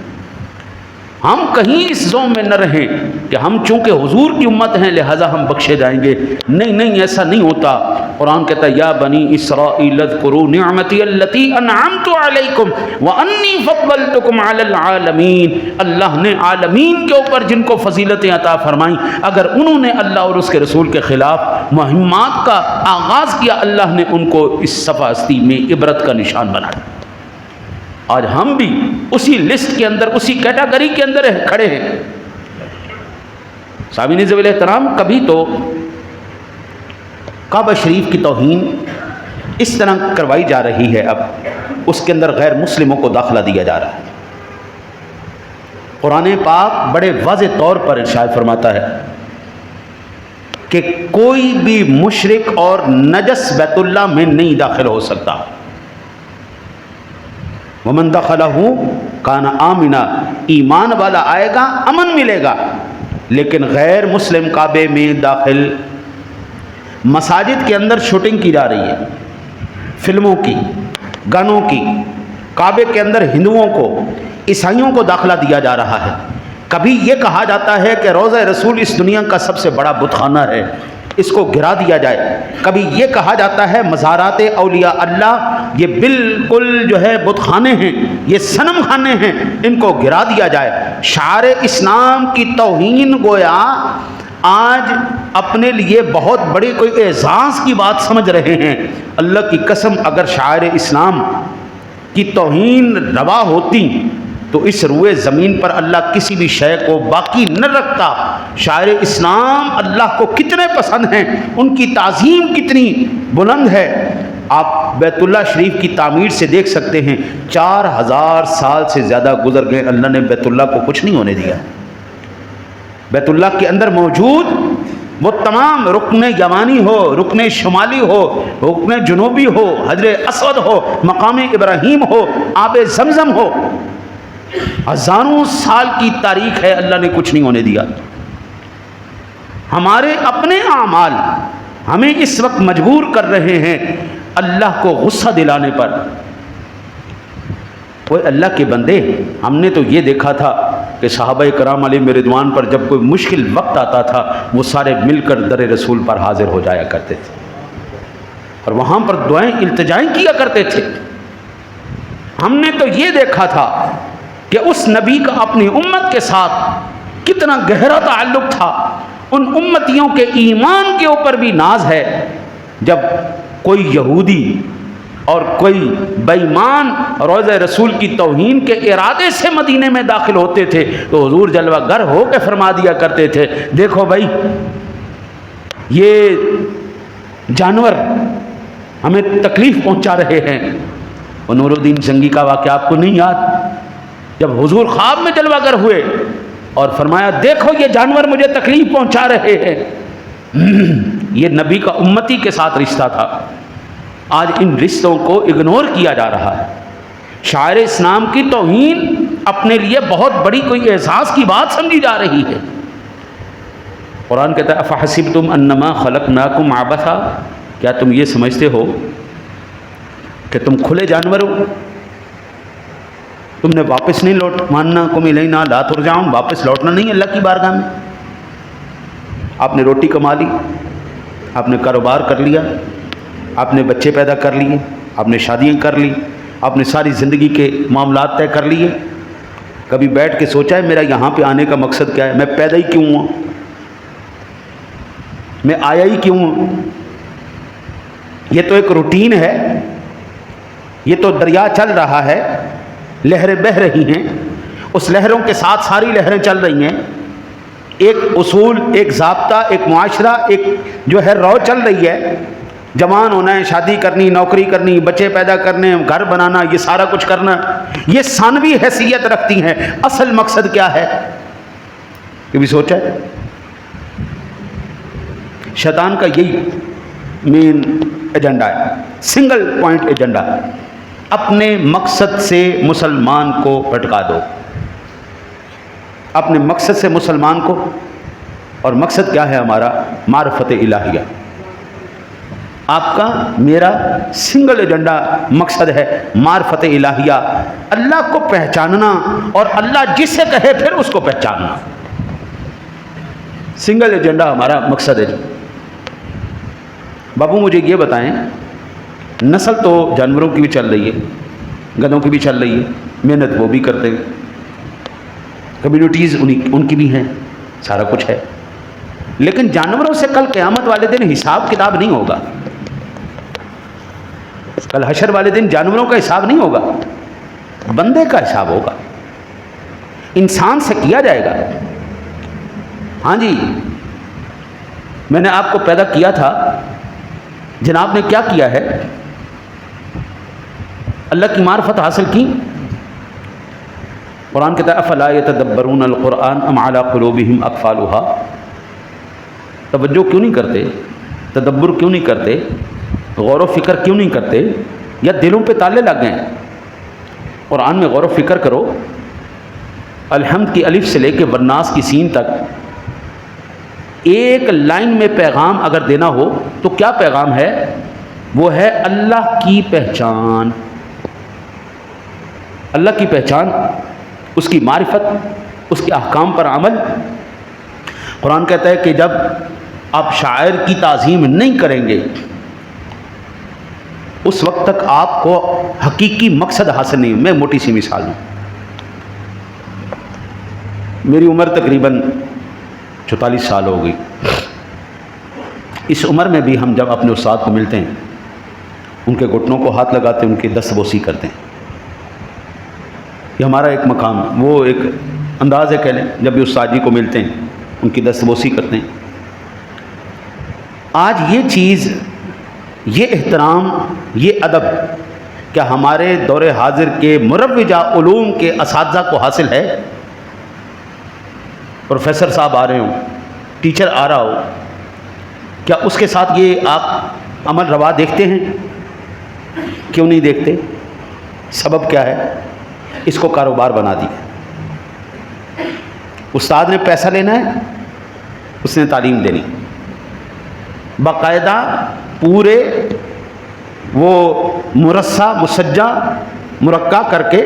ہم کہیں اس زوم میں نہ رہیں کہ ہم چونکہ حضور کی امت ہیں لہذا ہم بخشے جائیں گے۔ نہیں، ایسا نہیں ہوتا۔ قرآن کہتا ہے یا بنی اسرائیل اذکروا نعمتی التی انعمت علیکم وانی فضلتکم علی العالمین۔ اللہ نے عالمین کے اوپر جن کو فضیلتیں عطا فرمائیں، اگر انہوں نے اللہ اور اس کے رسول کے خلاف مہمات کا آغاز کیا، اللہ نے ان کو اس صفحہ ہستی میں عبرت کا نشان بنایا۔ آج ہم بھی اسی لسٹ کے اندر، اسی کیٹاگری کے اندر کھڑے ہیں۔ سامعین ذوی الاحترام، کبھی تو کعبہ شریف کی توہین اس طرح کروائی جا رہی ہے، اب اس کے اندر غیر مسلموں کو داخلہ دیا جا رہا ہے۔ قرآن پاک بڑے واضح طور پر ارشاد فرماتا ہے کہ کوئی بھی مشرک اور نجس بیت اللہ میں نہیں داخل ہو سکتا۔ ومن دخلہ کان آمنا، ایمان والا آئے گا امن ملے گا، لیکن غیر مسلم کعبے میں داخل۔ مساجد کے اندر شوٹنگ کی جا رہی ہے، فلموں کی، گانوں کی۔ کعبے کے اندر ہندوؤں کو، عیسائیوں کو داخلہ دیا جا رہا ہے۔ کبھی یہ کہا جاتا ہے کہ روضہ رسول اس دنیا کا سب سے بڑا بت خانہ ہے، اس کو گرا دیا جائے۔ کبھی یہ کہا جاتا ہے مزارات اولیاء اللہ یہ بالکل جو ہے بت خانے ہیں، یہ صنم خانے ہیں، ان کو گرا دیا جائے۔ شعائر اسلام کی توہین گویا آج اپنے لیے بہت بڑی کوئی اعزاز کی بات سمجھ رہے ہیں۔ اللہ کی قسم، اگر شعائر اسلام کی توہین روا ہوتی تو اس روئے زمین پر اللہ کسی بھی شے کو باقی نہ رکھتا۔ شاعر اسلام اللہ کو کتنے پسند ہیں، ان کی تعظیم کتنی بلند ہے۔ آپ بیت اللہ شریف کی تعمیر سے دیکھ سکتے ہیں، 4000 سال سے زیادہ گزر گئے، اللہ نے بیت اللہ کو کچھ نہیں ہونے دیا۔ بیت اللہ کے اندر موجود وہ تمام رکن یمانی ہو، رکن شمالی ہو، رکن جنوبی ہو، حجر اسود ہو، مقام ابراہیم ہو، آب زمزم ہو، ہزاروں سال کی تاریخ ہے، اللہ نے کچھ نہیں ہونے دیا۔ ہمارے اپنے اعمال ہمیں اس وقت مجبور کر رہے ہیں اللہ کو غصہ دلانے پر۔ وہ اللہ کے بندے، ہم نے تو یہ دیکھا تھا کہ صحابہ کرام علیہ رضوان پر جب کوئی مشکل وقت آتا تھا وہ سارے مل کر در رسول پر حاضر ہو جایا کرتے تھے اور وہاں پر دعائیں التجائیں کیا کرتے تھے۔ ہم نے تو یہ دیکھا تھا کہ اس نبی کا اپنی امت کے ساتھ کتنا گہرا تعلق تھا، ان امتیوں کے ایمان کے اوپر بھی ناز ہے۔ جب کوئی یہودی اور کوئی بے ایمان روضہ رسول کی توہین کے ارادے سے مدینے میں داخل ہوتے تھے تو حضور جلوہ گر ہو کے فرما دیا کرتے تھے، دیکھو بھائی یہ جانور ہمیں تکلیف پہنچا رہے ہیں۔ وہ نور الدین زنگی کا واقعہ آپ کو نہیں یاد؟ جب حضور خواب میں جلوہ گر ہوئے اور فرمایا دیکھو یہ جانور مجھے تکلیف پہنچا رہے ہیں، یہ نبی کا امتی کے ساتھ رشتہ تھا۔ آج ان رشتوں کو اگنور کیا جا رہا ہے۔ شاعر اسلام کی توہین اپنے لیے بہت بڑی کوئی اعزاز کی بات سمجھی جا رہی ہے۔ قرآن کہتا ہے افحسبتم انما خلقناکم عبثا، کیا تم یہ سمجھتے ہو کہ تم کھلے جانور ہو، تم نے واپس نہیں لوٹ ماننا، کم الینا لا ترجعون، واپس لوٹنا نہیں اللہ کی بارگاہ میں۔ آپ نے روٹی کما لی، آپ نے کاروبار کر لیا، آپ نے بچے پیدا کر لیے، آپ نے شادیاں کر لی، آپ نے ساری زندگی کے معاملات طے کر لیے، کبھی بیٹھ کے سوچا ہے میرا یہاں پہ آنے کا مقصد کیا ہے؟ میں پیدا ہی کیوں ہوں؟ میں آیا ہی کیوں ہوں؟ یہ تو ایک روٹین ہے، یہ تو دریا چل رہا ہے، لہریں بہہ رہی ہیں، اس لہروں کے ساتھ ساری لہریں چل رہی ہیں، ایک اصول، ایک ضابطہ، ایک معاشرہ، ایک جو ہے رو چل رہی ہے۔ جوان ہونا ہے، شادی کرنی، نوکری کرنی، بچے پیدا کرنے، گھر بنانا، یہ سارا کچھ کرنا، یہ ثانوی حیثیت رکھتی ہیں۔ اصل مقصد کیا ہے؟ کبھی سوچا ہے؟ شیطان کا یہی مین ایجنڈا ہے، سنگل پوائنٹ ایجنڈا، اپنے مقصد سے مسلمان کو بھٹکا دو، اپنے مقصد سے مسلمان کو۔ اور مقصد کیا ہے ہمارا؟ معرفت الہیہ۔ آپ کا میرا سنگل ایجنڈا مقصد ہے معرفت الہیہ، اللہ کو پہچاننا اور اللہ جسے کہے پھر اس کو پہچاننا، سنگل ایجنڈا ہمارا مقصد ہے۔ بابو مجھے یہ بتائیں، نسل تو جانوروں کی بھی چل رہی ہے، گدھوں کی بھی چل رہی ہے، محنت وہ بھی کرتے ہیں، کمیونٹیز ان کی بھی ہیں، سارا کچھ ہے، لیکن جانوروں سے کل قیامت والے دن حساب کتاب نہیں ہوگا۔ کل حشر والے دن جانوروں کا حساب نہیں ہوگا، بندے کا حساب ہوگا، انسان سے کیا جائے گا۔ ہاں جی، میں نے آپ کو پیدا کیا تھا، جناب نے کیا کیا ہے؟ اللہ کی معرفت حاصل کی۔ قرآن کہتا ہے افلا یتدبرون القرآن ام علی قلوبہم اقفالها، توجہ کیوں نہیں کرتے، تدبر کیوں نہیں کرتے، غور و فکر کیوں نہیں کرتے، یا دلوں پہ تالے لگ گئے؟ قرآن میں غور و فکر کرو، الحمد کی الف سے لے کے والناس کی سین تک ایک لائن میں پیغام اگر دینا ہو تو کیا پیغام ہے؟ وہ ہے اللہ کی پہچان، اللہ کی پہچان، اس کی معرفت، اس کے احکام پر عمل۔ قرآن کہتا ہے کہ جب آپ شاعر کی تعظیم نہیں کریں گے اس وقت تک آپ کو حقیقی مقصد حاصل نہیں۔ میں موٹی سی مثال ہوں، میری عمر تقریباً 44 سال ہو گئی۔ اس عمر میں بھی ہم جب اپنے استاد کو ملتے ہیں، ان کے گھٹنوں کو ہاتھ لگاتے ہیں، ان کی دست بوسی کرتے ہیں، یہ ہمارا ایک مقام ہے، وہ ایک انداز ہے، کہہ لیں جب بھی استاد جی کو ملتے ہیں ان کی دست بوسی کرتے ہیں۔ آج یہ چیز، یہ احترام، یہ ادب کیا ہمارے دور حاضر کے مروجہ علوم کے اساتذہ کو حاصل ہے؟ پروفیسر صاحب آ رہے ہوں، ٹیچر آ رہا ہو، کیا اس کے ساتھ یہ آپ عمل روا دیکھتے ہیں؟ کیوں نہیں دیکھتے؟ سبب کیا ہے؟ اس کو کاروبار بنا دیا۔ استاد نے پیسہ لینا ہے، اس نے تعلیم دینی، باقاعدہ پورے وہ مرصع مسجع مرقع کر کے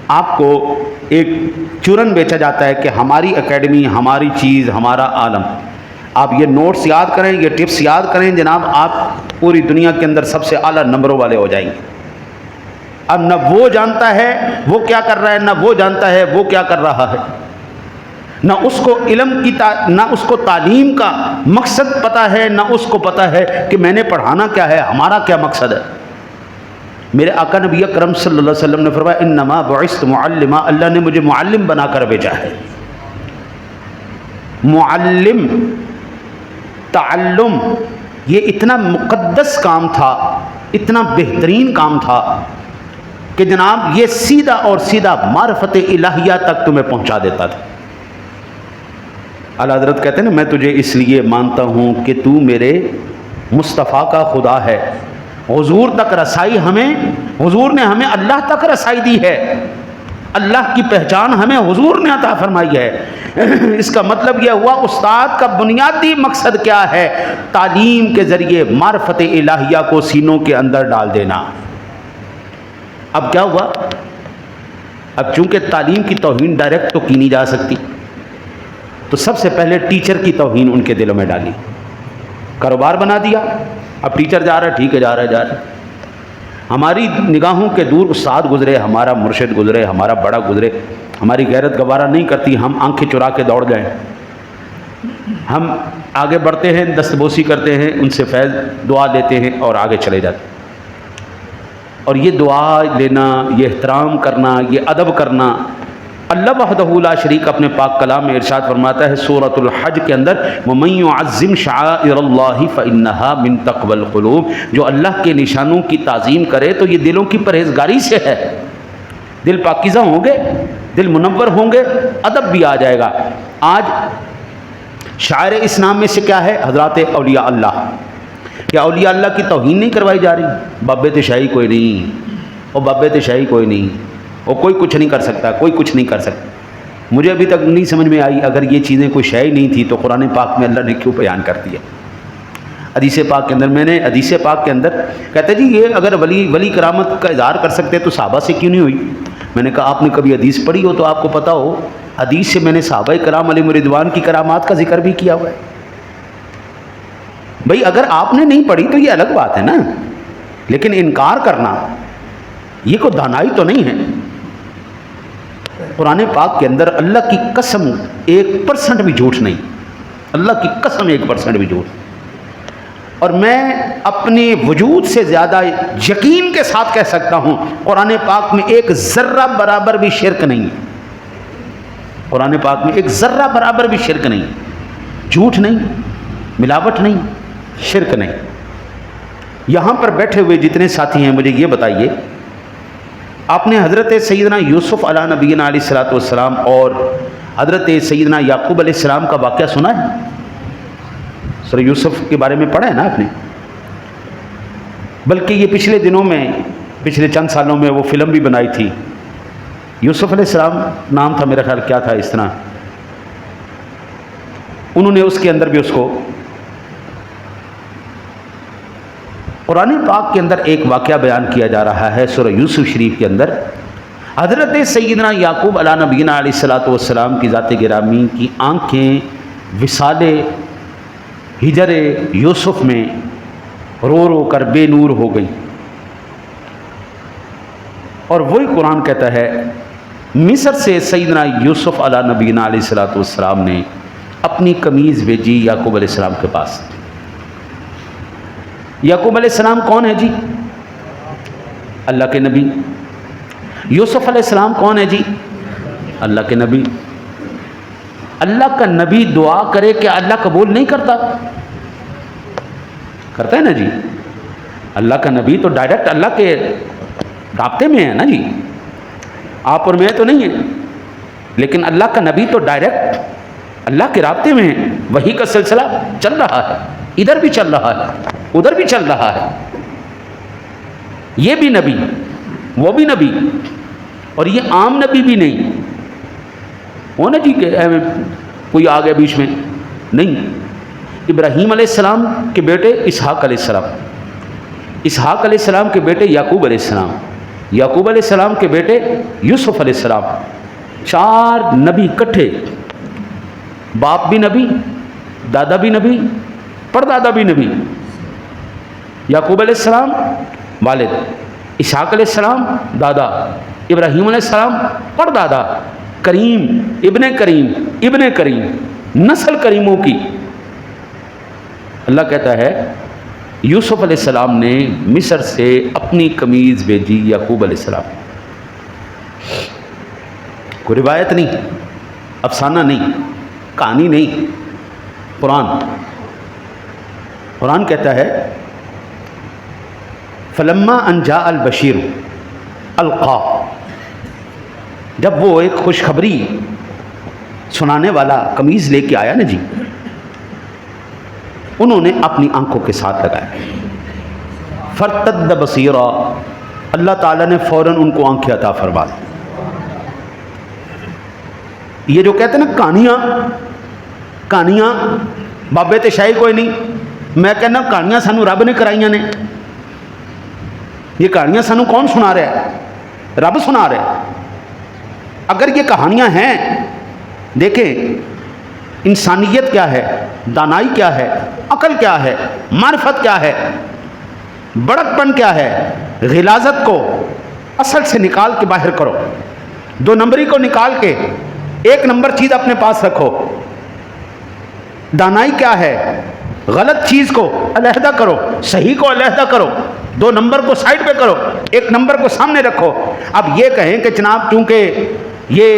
آپ کو ایک چورن بیچا جاتا ہے کہ ہماری اکیڈمی، ہماری چیز، ہمارا عالم، آپ یہ نوٹس یاد کریں، یہ ٹپس یاد کریں جناب، آپ پوری دنیا کے اندر سب سے اعلیٰ نمبروں والے ہو جائیں گے۔ اب نہ وہ جانتا ہے وہ کیا کر رہا ہے، نہ وہ جانتا ہے وہ کیا کر رہا ہے، نہ اس کو علم کی نہ اس کو تعلیم کا مقصد پتہ ہے، نہ اس کو پتہ ہے کہ میں نے پڑھانا کیا ہے، ہمارا کیا مقصد ہے۔ میرے آقا نبی اکرم صلی اللہ علیہ وسلم نے فرمایا انما بعثت معلما، اللہ نے مجھے معلم بنا کر بھیجا ہے۔ معلم، تعلم، یہ اتنا مقدس کام تھا، اتنا بہترین کام تھا کہ جناب یہ سیدھا اور سیدھا معرفت الہیہ تک تمہیں پہنچا دیتا تھا۔ اعلیٰ حضرت کہتے ہیں نا میں تجھے اس لیے مانتا ہوں کہ تو میرے مصطفیٰ کا خدا ہے۔ حضور تک رسائی حضور نے ہمیں اللہ تک رسائی دی ہے، اللہ کی پہچان ہمیں حضور نے عطا فرمائی ہے۔ اس کا مطلب یہ ہوا استاد کا بنیادی مقصد کیا ہے؟ تعلیم کے ذریعے معرفت الہیہ کو سینوں کے اندر ڈال دینا۔ اب کیا ہوا؟ اب چونکہ تعلیم کی توہین ڈائریکٹ تو کی نہیں جا سکتی، تو سب سے پہلے ٹیچر کی توہین ان کے دلوں میں ڈالی، کاروبار بنا دیا۔ اب ٹیچر جا رہا ہے، ٹھیک ہے، جا رہا ہے۔ ہماری نگاہوں کے دور استاد گزرے، ہمارا مرشد گزرے، ہمارا بڑا گزرے، ہماری غیرت گوارہ نہیں کرتی، ہم آنکھیں چرا کے دوڑ جائیں، ہم آگے بڑھتے ہیں، دستبوسی کرتے ہیں، ان سے فیض دعا لیتے ہیں اور آگے چلے جاتے ہیں۔ اور یہ دعا لینا، یہ احترام کرنا، یہ ادب کرنا، اللہ وحدہ لا شریک اپنے پاک کلام میں ارشاد فرماتا ہے سورۃ الحج کے اندر وَمَن يُعَظِّمْ شَعَائِرَ اللَّهِ فَإِنَّهَا مِن تَقْوَى الْقُلُوبِ، جو اللہ کے نشانوں کی تعظیم کرے تو یہ دلوں کی پرہیزگاری سے ہے۔ دل پاکیزہ ہوں گے، دل منور ہوں گے، ادب بھی آ جائے گا۔ آج شاعر اسلام میں سے کیا ہے؟ حضرات اولیاء اللہ۔ کیا اولیاء اللہ کی توہین نہیں کروائی جا رہی؟ بابے تشائی کوئی نہیں، اور بابے تشائی کوئی نہیں، اور کوئی کچھ نہیں کر سکتا، کوئی کچھ نہیں کر سکتا۔ مجھے ابھی تک نہیں سمجھ میں آئی اگر یہ چیزیں کوئی شے ہی نہیں تھی تو قرآن پاک میں اللہ نے کیوں بیان کر دیا؟ حدیث پاک کے اندر حدیث پاک کے اندر کہتے جی یہ اگر ولی کرامت کا اظہار کر سکتے تو صحابہ سے کیوں نہیں ہوئی؟ میں نے کہا آپ نے کبھی حدیث پڑھی ہو تو آپ کو پتہ ہو، حدیث سے میں نے صحابہ کرام علیہم رضوان کی کرامات کا ذکر بھی کیا ہوا ہے۔ بھئی اگر آپ نے نہیں پڑھی تو یہ الگ بات ہے نا، لیکن انکار کرنا یہ کوئی دانائی تو نہیں ہے۔ قرآن پاک کے اندر اللہ کی قسم 1% بھی جھوٹ نہیں، اللہ کی قسم 1% بھی جھوٹ۔ اور میں اپنے وجود سے زیادہ یقین کے ساتھ کہہ سکتا ہوں قرآن پاک میں ایک ذرہ برابر بھی شرک نہیں، قرآن پاک میں ایک ذرہ برابر بھی شرک نہیں، جھوٹ نہیں، ملاوٹ نہیں، شرک نہیں۔ یہاں پر بیٹھے ہوئے جتنے ساتھی ہیں مجھے یہ بتائیے، آپ نے حضرت سیدنا یوسف علیہ نبینا علیہ الصلوۃ والسلام اور حضرت سیدنا یعقوب علیہ السلام کا واقعہ سنا ہے؟ سورہ یوسف کے بارے میں پڑھا ہے نا آپ نے؟ بلکہ یہ پچھلے دنوں میں، پچھلے چند سالوں میں وہ فلم بھی بنائی تھی، یوسف علیہ السلام نام تھا میرا خیال، کیا تھا اس طرح، انہوں نے اس کے اندر بھی اس کو، قرآن پاک کے اندر ایک واقعہ بیان کیا جا رہا ہے سورہ یوسف شریف کے اندر، حضرت سیدنا یعقوب علیہ نبینا علیہ الصلوۃ والسلام کی ذات گرامی کی آنکھیں وصال ہجر یوسف میں رو رو کر بے نور ہو گئی، اور وہی قرآن کہتا ہے مصر سے سیدنا یوسف علیہ نبینا علیہ الصلوۃ والسلام نے اپنی قمیض بھیجی یعقوب علیہ السلام کے پاس۔ یعقوب علیہ السلام کون ہے جی؟ اللہ کے نبی۔ یوسف علیہ السلام کون ہے جی؟ اللہ کے نبی۔ اللہ کا نبی دعا کرے کہ اللہ قبول نہیں کرتا؟ کرتا ہے نا جی۔ اللہ کا نبی تو ڈائریکٹ اللہ کے رابطے میں ہے نا جی، آپ اور میں تو نہیں ہے۔ لیکن اللہ کا نبی تو ڈائریکٹ اللہ کے رابطے میں ہے، وحی کا سلسلہ چل رہا ہے، ادھر بھی چل رہا ہے ادھر بھی چل رہا ہے، یہ بھی نبی وہ بھی نبی، اور یہ عام نبی بھی نہیں وہ نا جی کہ کوئی آ گیا بیچ میں، نہیں، ابراہیم علیہ السلام کے بیٹے اسحاق علیہ السلام، اسحاق علیہ السلام کے بیٹے یعقوب علیہ السلام، یعقوب علیہ السلام کے بیٹے یوسف علیہ السلام، 4 نبی اکٹھے، باپ بھی نبی، دادا بھی نبی، پردادا بھی نبی، یعقوب علیہ السلام والد، اسحاق علیہ السلام دادا، ابراہیم علیہ السلام پردادا، کریم ابن کریم، نسل کریموں کی۔ اللہ کہتا ہے یوسف علیہ السلام نے مصر سے اپنی قمیض بھیجی یعقوب علیہ السلام، کوئی روایت نہیں، افسانہ نہیں، کہانی نہیں، قرآن کہتا ہے فلما ان جاء البشیر القا، جب وہ ایک خوشخبری سنانے والا قمیض لے کے آیا نا جی، انہوں نے اپنی آنکھوں کے ساتھ لگایا، فرتد بصیرا، اللہ تعالیٰ نے فوراً ان کو آنکھیں عطا فرما دی۔ یہ جو کہتے ہیں نا کہانیاں بابے تے شاہی کوئی نہیں، میں کہنا کہانیاں سانو رب نے کرائیاں نے، یہ کہانیاں سانو کون سنا رہا ہے؟ رب سنا رہا ہے۔ اگر یہ کہانیاں ہیں، دیکھیں انسانیت کیا ہے، دانائی کیا ہے، عقل کیا ہے، معرفت کیا ہے، بڑک پن کیا ہے، غلاظت کو اصل سے نکال کے باہر کرو، 2 نمبری کو نکال کے 1 نمبر چیز اپنے پاس رکھو۔ دانائی کیا ہے، غلط چیز کو علیحدہ کرو، صحیح کو علیحدہ کرو، 2 نمبر کو سائڈ پہ کرو، 1 نمبر کو سامنے رکھو۔ اب یہ کہیں کہ جناب چونکہ یہ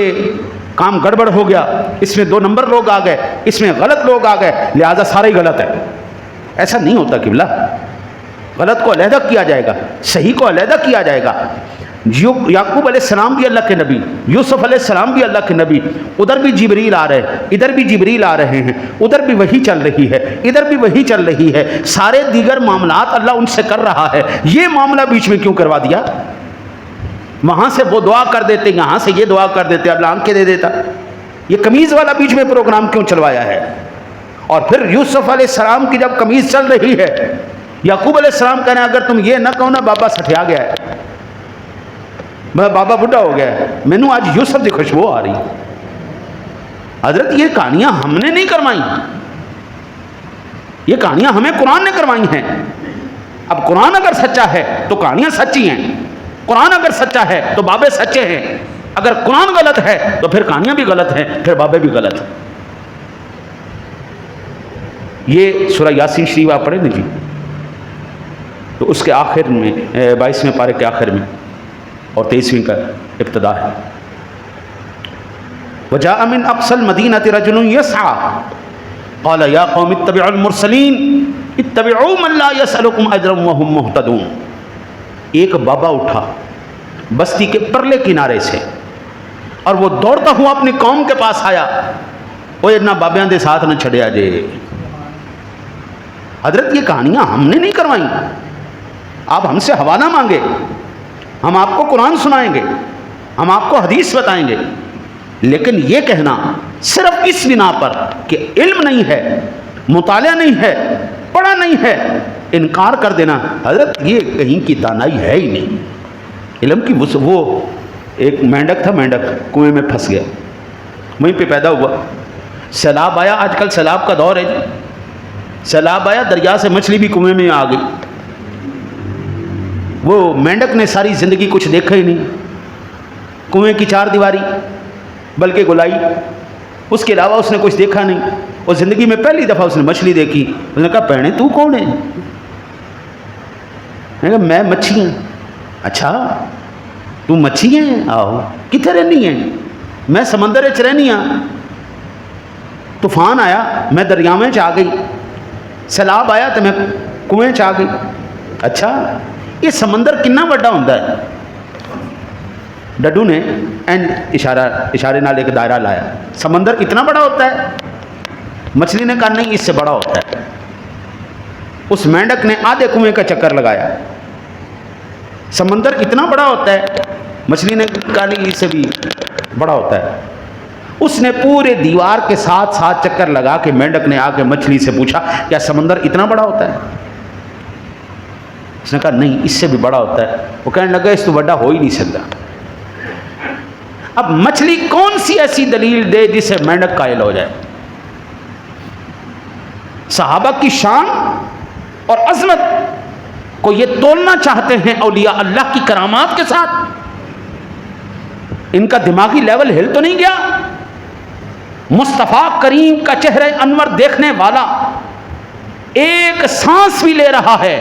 کام گڑبڑ ہو گیا، اس میں 2 نمبر لوگ آ گئے، اس میں غلط لوگ آ گئے، لہذا سارا ہی غلط ہے، ایسا نہیں ہوتا قبلہ۔ غلط کو علیحدہ کیا جائے گا، صحیح کو علیحدہ کیا جائے گا۔ یعقوب علیہ السلام بھی اللہ کے نبی، یوسف علیہ السلام بھی اللہ کے نبی، ادھر بھی جبریل آ رہے ہیں، ادھر بھی جبریل آ رہے ہیں، ادھر بھی وحی چل رہی ہے، ادھر بھی وحی چل رہی ہے، سارے دیگر معاملات اللہ ان سے کر رہا ہے، یہ معاملہ بیچ میں کیوں کروا دیا؟ وہاں سے وہ دعا کر دیتے، یہاں سے یہ دعا کر دیتے، اللہ آنکھیں دے دیتا، یہ قمیض والا بیچ میں پروگرام کیوں چلوایا ہے؟ اور پھر یوسف علیہ السلام کی جب قمیض چل رہی ہے، یعقوب علیہ السلام کہنے اگر تم یہ نہ کہو نا بابا سٹھیا گیا ہے، بابا بڈھا ہو گیا ہے، میں نے آج یوسف کی خوشبو آ رہی۔ حضرت یہ کہانیاں ہم نے نہیں کروائی، یہ کہانیاں ہمیں قرآن نے کروائی ہیں۔ اب قرآن اگر سچا ہے تو کہانیاں سچی ہیں، قرآن اگر سچا ہے تو بابے سچے ہیں، اگر قرآن غلط ہے تو پھر کہانیاں بھی غلط ہیں، پھر بابے بھی غلط ہیں۔ یہ سورہ یاسین شریف آپ پڑھیں نا جی، تو اس کے آخر میں 22ویں پارے کے آخر میں اور 23ویں کا ابتدا ہے، وَجَاءَ مِنْ أَقْصَى الْمَدِينَةِ رَجُلٌ يَسْعَىٰ قَالَ يَا قَوْمِ اتَّبِعُوا الْمُرْسَلِينَ اتَّبِعُوا مَن لَّا يَسْأَلُكُمْ أَجْرًا وَهُم مُّهْتَدُونَ۔ ایک بابا اٹھا بستی کے پرلے کنارے سے اور وہ دوڑتا ہوا اپنی قوم کے پاس آیا، وہ اتنا بابیاں دے ساتھ نہ چھڑیا جے۔ حضرت یہ کہانیاں ہم نے نہیں کروائیں، آپ ہم سے حوالہ مانگے، ہم آپ کو قرآن سنائیں گے، ہم آپ کو حدیث بتائیں گے، لیکن یہ کہنا صرف اس بنا پر کہ علم نہیں ہے، مطالعہ نہیں ہے، پڑھا نہیں ہے، انکار کر دینا، حضرت یہ کہیں کی دانائی ہے ہی نہیں۔ علم کی وہ ایک مینڈک تھا، مینڈک کنویں میں پھنس گیا، وہیں پہ پیدا ہوا، سیلاب آیا، آج کل سیلاب کا دور ہے جی، سیلاب آیا، دریا سے مچھلی بھی کنویں میں آ گئی، وہ مینڈک نے ساری زندگی کچھ دیکھا ہی نہیں، کنویں کی 4 دیواری بلکہ گولائی، اس کے علاوہ اس نے کچھ دیکھا نہیں، اور زندگی میں پہلی دفعہ اس نے مچھلی دیکھی، اس نے کہا پہنے تو کون ہے؟ میں کہا میں مچھی ہوں۔ اچھا تو مچھی ہیں؟ آہو کتنے رہنی ہیں؟ میں سمندر چ رہنی ہاں، طوفان آیا میں دریاویں چ آ گئی، سیلاب آیا تو میں کنویں چ آ گئی۔ اچھا یہ سمندر کنا بڑا ہوتا ہے؟ ڈڈو نے اشارے نال ایک دائرہ لایا. سمندر اتنا بڑا ہوتا ہے؟ مچھلی نے کہا نہیں، اس سے بڑا ہوتا ہے. اس مینڈک نے آدھے کنویں کا چکر لگایا. سمندر اتنا بڑا ہوتا ہے؟ مچھلی نے کہا نہیں، اس سے بھی بڑا ہوتا ہے. اس نے پورے دیوار کے ساتھ ساتھ چکر لگا کے مینڈک نے آ کے مچھلی سے پوچھا کیا سمندر اتنا بڑا ہوتا ہے؟ اس نے کہا نہیں، اس سے بھی بڑا ہوتا ہے. وہ کہنے لگا اس تو بڑا ہو ہی نہیں سکتا. اب مچھلی کون سی ایسی دلیل دے جس سے مینڈک قائل ہو جائے؟ صحابہ کی شان اور عظمت کو یہ تولنا چاہتے ہیں اولیاء اللہ کی کرامات کے ساتھ. ان کا دماغی لیول ہل تو نہیں گیا؟ مصطفیٰ کریم کا چہرہ انور دیکھنے والا ایک سانس بھی لے رہا ہے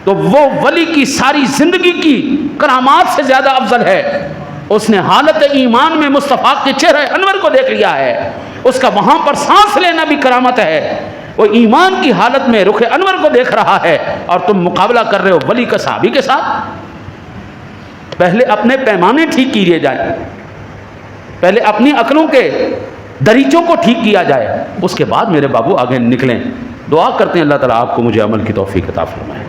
تو وہ ولی کی ساری زندگی کی کرامات سے زیادہ افضل ہے. اس نے حالت ایمان میں مصطفیٰ کے چہرہ انور کو دیکھ لیا ہے. اس کا وہاں پر سانس لینا بھی کرامت ہے. وہ ایمان کی حالت میں رخ انور کو دیکھ رہا ہے اور تم مقابلہ کر رہے ہو ولی کا صحابی کے ساتھ. پہلے اپنے پیمانے ٹھیک کیے جائیں، پہلے اپنی عقلوں کے دریچوں کو ٹھیک کیا جائے، اس کے بعد میرے بابو آگے نکلیں. دعا کرتے ہیں اللہ تعالیٰ آپ کو مجھے عمل کی توفیق عطا فرمائے.